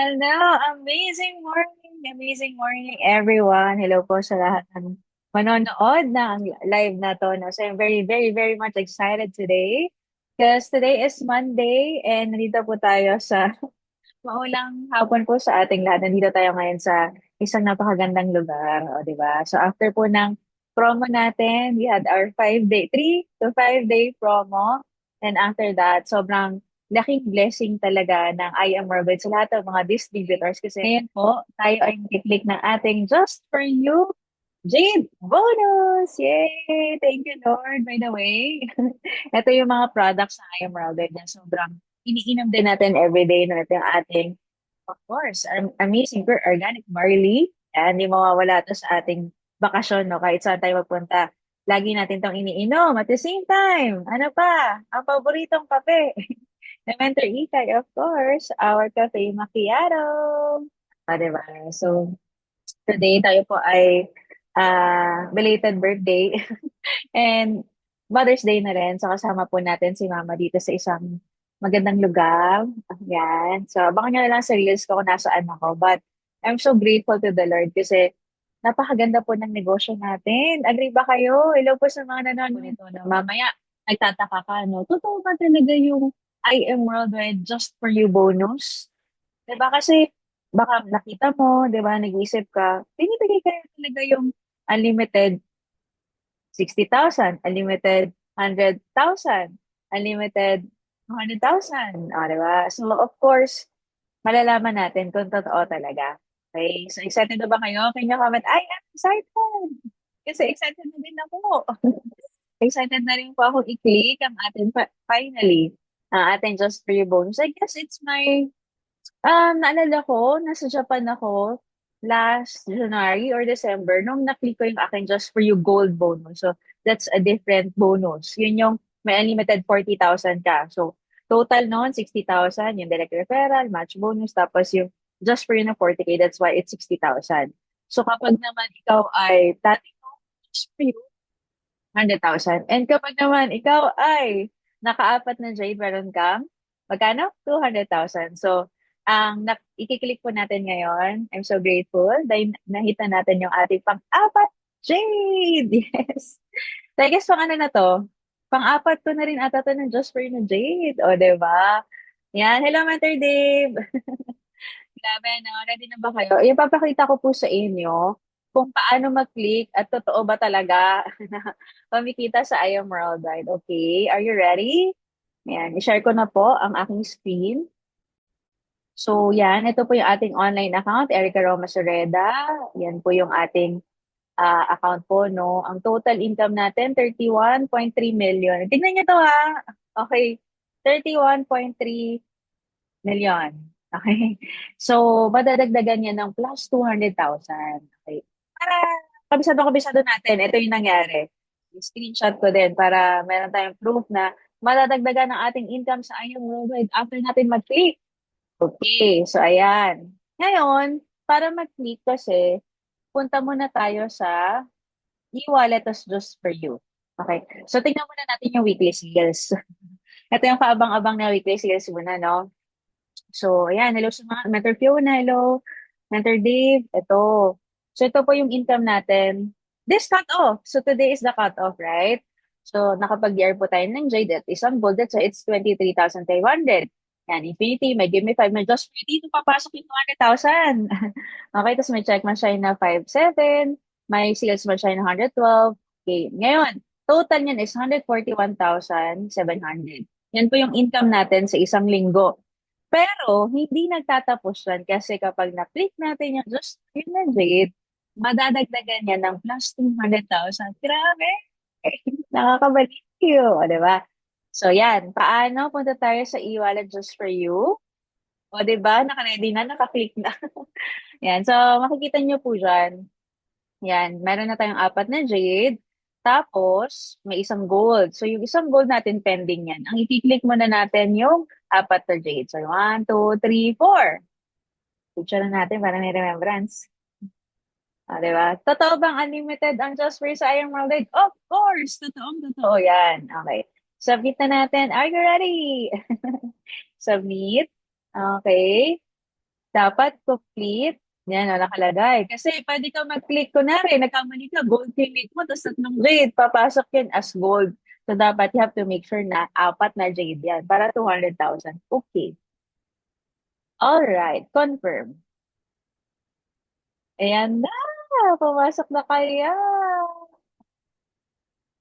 Hello, amazing morning everyone. Hello po sa lahat ng manonood ng live na to. No? So I'm very much excited today because today is Monday and nandito po tayo sa maulang hapon po sa ating lahat. Nandito tayo ngayon sa isang napakagandang lugar, o di ba? So after po ng promo natin, we had our 5 day, 3 to 5 day promo. And after that, sobrang laking blessing talaga ng I Am Orbit sa lahat ng mga distributors kasi ngayon po, tayo ay nakiklik ng ating Just For You Jade bonus! Yay! Thank you, Lord. By the way, ito yung mga products na I Am Welded na sobrang iniinom din natin everyday na ito yung ating, of course, amazing pure organic barley. And hindi mawawala ito sa ating bakasyon, no? Kahit saan tayo magpunta. Lagi natin itong iniinom. At the same time, ano pa? Ang paboritong kape. The Mentor Ikay, of course, our cafe macchiato. Diba? So, today tayo po ay belated birthday and Mother's Day na rin. So kasama po natin si Mama dito sa isang magandang lugar. Ayan. So abangan nyo na lang sa reels ko kung nasaan ako. But I'm so grateful to the Lord kasi napakaganda po ng negosyo natin. Agree ba kayo? Hello po sa mga nanonood nito na mamaya nagtataka ka, no? Totoo ba talaga yung I am worldwide just for you bonus? 'Di ba kasi baka nakita mo, 'di ba, nag-iisip ka, binibigay kaya talaga yung unlimited 60,000, unlimited 100,000, unlimited 200,000, 'di ba? So of course, malalaman natin kung totoo talaga. Okay? So excited na ba kayo? Can you comment, "I am excited." Kasi excited na din ako. Excited na rin po akong i-click ang ating finally, ang ating Just for You bonus. I guess it's my naalala ko, nasa Japan ako last January or December nung na-click ko yung aking Just For You Gold bonus. So, that's a different bonus. Yun yung may unlimited 40,000 ka. So, total noon, 60,000, yung direct referral, match bonus, tapos yung Just For You na 40K, that's why it's 60,000. So, kapag naman ikaw ay dati mo, Just For You, 100,000. And kapag naman ikaw ay nakaapat na Jade, meron kang magkano? 200,000. So, ikiklik po natin ngayon. I'm so grateful dahil nakita natin yung ating pang-apat Jade. Yes. So, I guess pang ano na to? Pang-apat ko na rin ata to ng Just for You na Jade. O, diba? Yan. Hello, Mentor Dave. Grabe, no? Ready na ba kayo? Ipapakita ko po sa inyo kung paano mag-click at totoo ba talaga na kumikita sa I Am Worldwide. Okay, are you ready? Ayan, i-share ko na po ang aking screen. So, yan, ito po yung ating online account, Erica Roma Soreda. Yan po yung ating account po, no? Ang total income natin, 31.3 million. Tingnan niyo to, ha? Okay, 31.3 million. Okay? So, madadagdagan niya ng plus 200,000. Okay? Para kabisado natin, ito yung nangyari. Screenshot ko din para meron tayong proof na madadagdagan ng ating income sa Ayong Worldwide after natin mag-click. Okay, so ayan. Ngayon, para mag-click kasi, punta muna tayo sa e-wallet as just for you. Okay? So, tingnan muna natin yung weekly sales. Ito yung kaabang-abang na weekly sales muna, no? So, ayan, hello sa mga Mentor Fiona, hello, Mentor Dave, ito. So, ito po yung income natin. This cut-off. So, today is the cut-off, right? So, nakapag-year po tayo ng Jade at isang gold. That's why it's 23,500. Yan, Infinity, may give me 5, may just pretty, ito papasok yung 200,000. Okay, tapos may check man siya na 5,700, may sales man siya na 112. Okay, ngayon, total niyan is 141,700. Yan po yung income natin sa isang linggo. Pero, hindi nagtatapos yan kasi kapag na-click natin yung just yun na Jade, madadagdagan niya ng plus 200,000. Grabe! Nakakabaliw, o, di ba? So, yan. Paano? Punta tayo sa e-wallet just for you. O, di ba? Naka-ready na, naka-click na. Yan. So, makikita niyo po dyan. Yan. Meron na tayong apat na Jade. Tapos, may isang gold. So, yung isang gold natin pending yan. Ang i-click muna natin yung apat na Jade. So, 1, 2, 3, 4. Picture na natin para may remembrance. Diba? Totoo bang unlimited ang Just Free sa Iron World? Of course! Totoo yan. Okay. Submit na natin. Are you ready? Submit. Okay. Dapat complete. Yan, nakalagay. Kasi pwede ka mag-click, kunwari, nagkamali ka, gold click mo, tapos tatlong jade, papasok yun as gold. So, dapat you have to make sure na apat na jade yan para 200,000. Okay. All right, confirm. Ayan na, pumasok na kaya.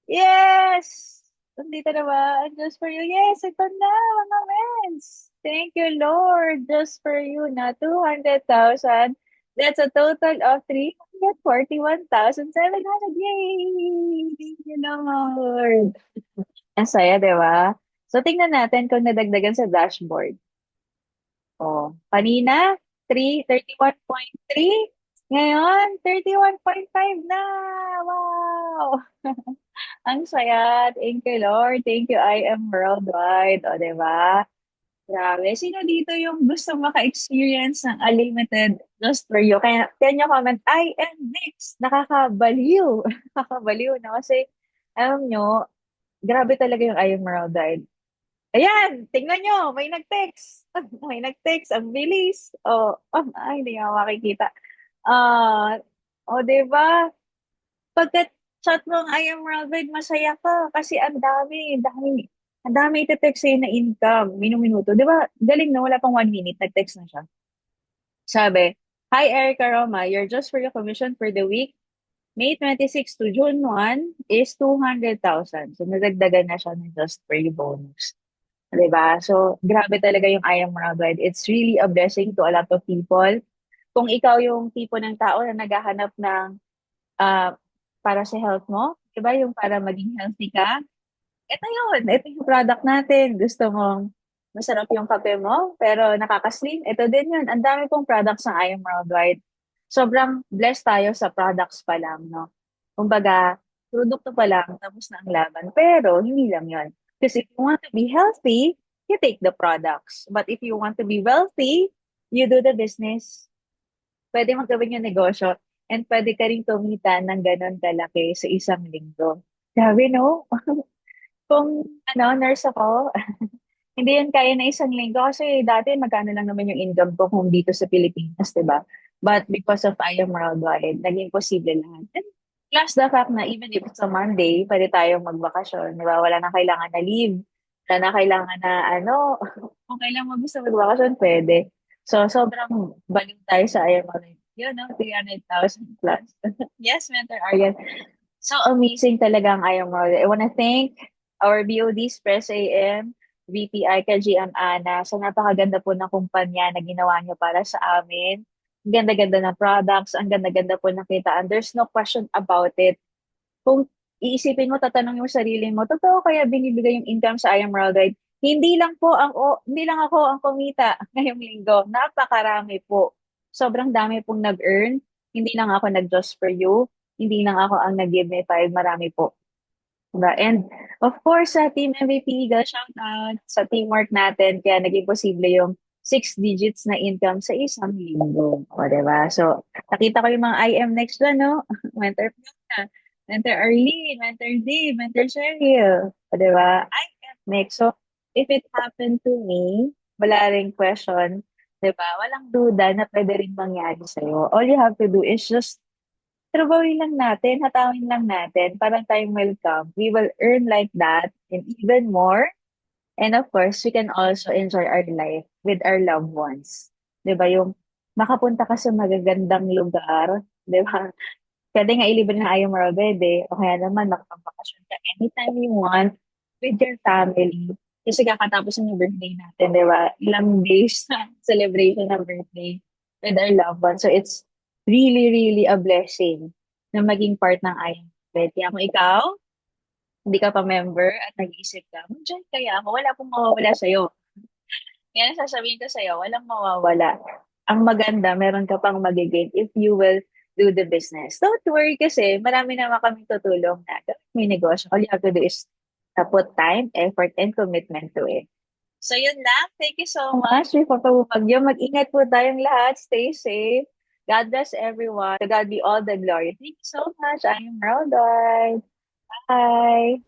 Yes! Nandito na ba? Just for you. Yes, ito na, mga mens. Thank you, Lord. Just for you na 200,000. That's a total of 341,700. Yay! Thank you, Lord. Ang saya, di ba? So, tingnan natin kung nadagdagan sa dashboard. Oh, kanina, 31.3. Ngayon, 31.5 na. Wow! Ang saya. Thank you, Lord. Thank you, I am worldwide. O, di ba? Grabe. Sino dito yung gusto maka-experience ng unlimited just for you? Kaya, can you comment, I am next. Nakakabaliw. Nakakabaliw na kasi, alam nyo, grabe talaga yung I am worldwide. Ayan, tingnan nyo, may nag-text. May nag-text, ang bilis. Ay, hindi ako makikita. Ah, o, di ba? Pagka-chat mo ang I am worldwide, masaya ka kasi ang dami ite-text sa'yo na income, minuminuto. Di ba, galing na, wala pang 1 minute, nag-text na siya. Sabi, Hi, Erica Roma, your just for your commission for the week, May 26 to June 1 is 200,000. So, nadagdagan na siya ng just for you bonus. Diba? So, grabe talaga yung I am worldwide. It's really a blessing to a lot of people. Kung ikaw yung tipo ng tao na naghahanap ng ah, para sa health mo, 'di ba yung para maging healthy ka? Ito yun, ito yung product natin. Gusto mong masarap yung kape mo, pero nakaka-slim, ito din yun. Ang dami pong products ng I Am Worldwide. Sobrang blessed tayo sa products pa lang, no? Kumbaga, produkto pa lang, tapos na ang laban. Pero, hindi lang yun. Because if you want to be healthy, you take the products. But if you want to be wealthy, you do the business. Pwede mo gawin yung negosyo and pwede ka rin kumita ng ganon kalaki sa isang linggo. Sabi, no? Kung nurse ako, hindi yan kaya na isang linggo kasi dati magkano lang naman yung income ko kung dito sa Pilipinas, di ba? But because of I am worldwide, naging posible lahat. And plus the fact na even if it's a Monday, pwede tayong magbakasyon, di ba? Wala na kailangan na leave. Wala na kailangan na kung kailan mo gusto magbakasyon, pwede. So, sobrang balik tayo sa I am worldwide. 300,000 plus. Yes, Mentor Aryan. So amazing talaga ang I am worldwide. I wanna thank our BODs, Press AM, VPI, KGM Ana, sa napakaganda po ng kumpanya na ginawa niyo para sa amin. Ang ganda-ganda ng products, ang ganda-ganda po ng kitaan. There's no question about it. Kung iisipin mo, tatanungin mo sarili mo, totoo kaya binibigay yung income sa I Am Worldwide? Hindi lang ako ang kumita ngayong linggo. Napakarami po. Sobrang dami pong nag-earn. Hindi lang ako nag-just for you. Hindi lang ako ang nag-give me five. Marami po. Diba? And of course, sa Team MVP, shout out sa teamwork natin. Kaya naging posible yung 6 digits na income sa isang linggo. O, diba? So, nakita ko yung mga IM next dyan, no? Mentor Fiona, Mentor Arlene, Mentor Dave, Mentor Cheryl. O, diba? IM next. So, if it happened to me, wala ring question, diba? Walang duda na pwede rin mangyari sa'yo. All you have to do is just trabawin lang natin, hatawin lang natin, parang time will come. We will earn like that and even more. And of course, we can also enjoy our life with our loved ones. 'Di ba? Yung makapunta ka sa magagandang lugar, 'di ba? Pwede nga ilibre ng ayaw mo eh. O kaya naman, makapag-bakasyon ka anytime you want with your family. Kasi kakatapos ng birthday natin, di ba? Ilang days na celebration ng birthday with our loved ones. So it's really, really a blessing na maging part ng IM. Kaya kung ikaw, hindi ka pa member at nag-iisip ka, mag-join kaya ako, wala pong mawawala sa'yo. Yan ang sasabihin ko sa'yo, walang mawawala. Ang maganda, meron ka pang magiging if you will do the business. Don't worry kasi marami naman kaming tutulong na may negosyo. All you have to do is put time, effort, and commitment to it. So yun lang. Thank you so much. Before pa bumagyo, mag-ingat po tayong lahat. Stay safe. God bless everyone. To God be all the glory. Thank you so much. I am Worldwide. Bye.